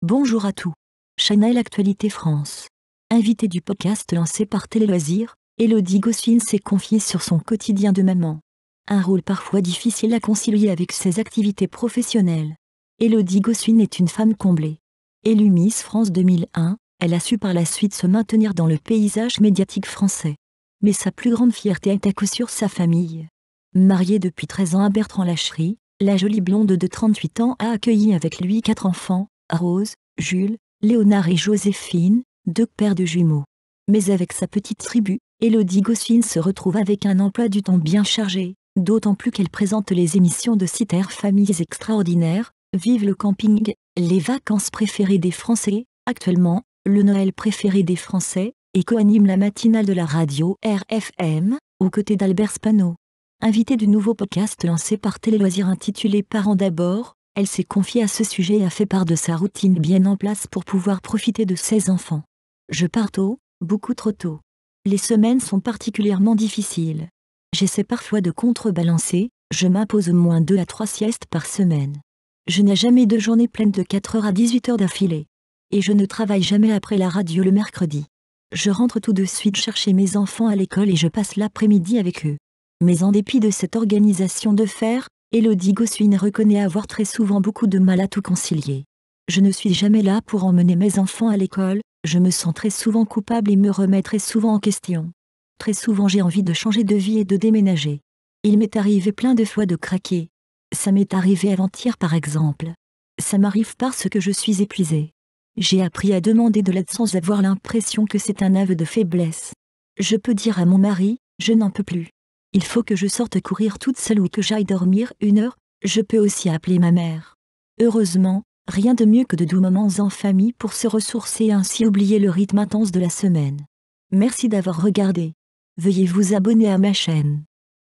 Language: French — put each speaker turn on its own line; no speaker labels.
Bonjour à tous. Chanel Actualité France. Invitée du podcast lancé par Télé Loisirs, Élodie Gossuin s'est confiée sur son quotidien de maman. Un rôle parfois difficile à concilier avec ses activités professionnelles. Élodie Gossuin est une femme comblée. Élue Miss France 2001, elle a su par la suite se maintenir dans le paysage médiatique français. Mais sa plus grande fierté est à coup sûr sa famille. Mariée depuis 13 ans à Bertrand Lachery, la jolie blonde de 38 ans a accueilli avec lui 4 enfants, Rose, Jules, Léonard et Joséphine, 2 paires de jumeaux. Mais avec sa petite tribu, Élodie Gossuin se retrouve avec un emploi du temps bien chargé, d'autant plus qu'elle présente les émissions de Citer Familles Extraordinaires, Vive le camping, les vacances préférées des Français, actuellement, le Noël préféré des Français, et co-anime la matinale de la radio RFM, aux côtés d'Albert Spano. Invitée du nouveau podcast lancé par Télé Loisirs intitulé Parents d'abord, elle s'est confiée à ce sujet et a fait part de sa routine bien en place pour pouvoir profiter de ses enfants. Je pars tôt, beaucoup trop tôt. Les semaines sont particulièrement difficiles. J'essaie parfois de contrebalancer, je m'impose au moins 2 à 3 siestes par semaine. Je n'ai jamais de journée pleine de 4 heures à 18 heures d'affilée. Et je ne travaille jamais après la radio le mercredi. Je rentre tout de suite chercher mes enfants à l'école et je passe l'après-midi avec eux. Mais en dépit de cette organisation de fer, Élodie Gossuin reconnaît avoir très souvent beaucoup de mal à tout concilier. Je ne suis jamais là pour emmener mes enfants à l'école, je me sens très souvent coupable et me remets très souvent en question. Très souvent j'ai envie de changer de vie et de déménager. Il m'est arrivé plein de fois de craquer. Ça m'est arrivé avant-hier par exemple. Ça m'arrive parce que je suis épuisée. J'ai appris à demander de l'aide sans avoir l'impression que c'est un aveu de faiblesse. Je peux dire à mon mari, je n'en peux plus. Il faut que je sorte courir toute seule ou que j'aille dormir 1 heure, je peux aussi appeler ma mère. Heureusement, rien de mieux que de doux moments en famille pour se ressourcer et ainsi oublier le rythme intense de la semaine. Merci d'avoir regardé. Veuillez vous abonner à ma chaîne.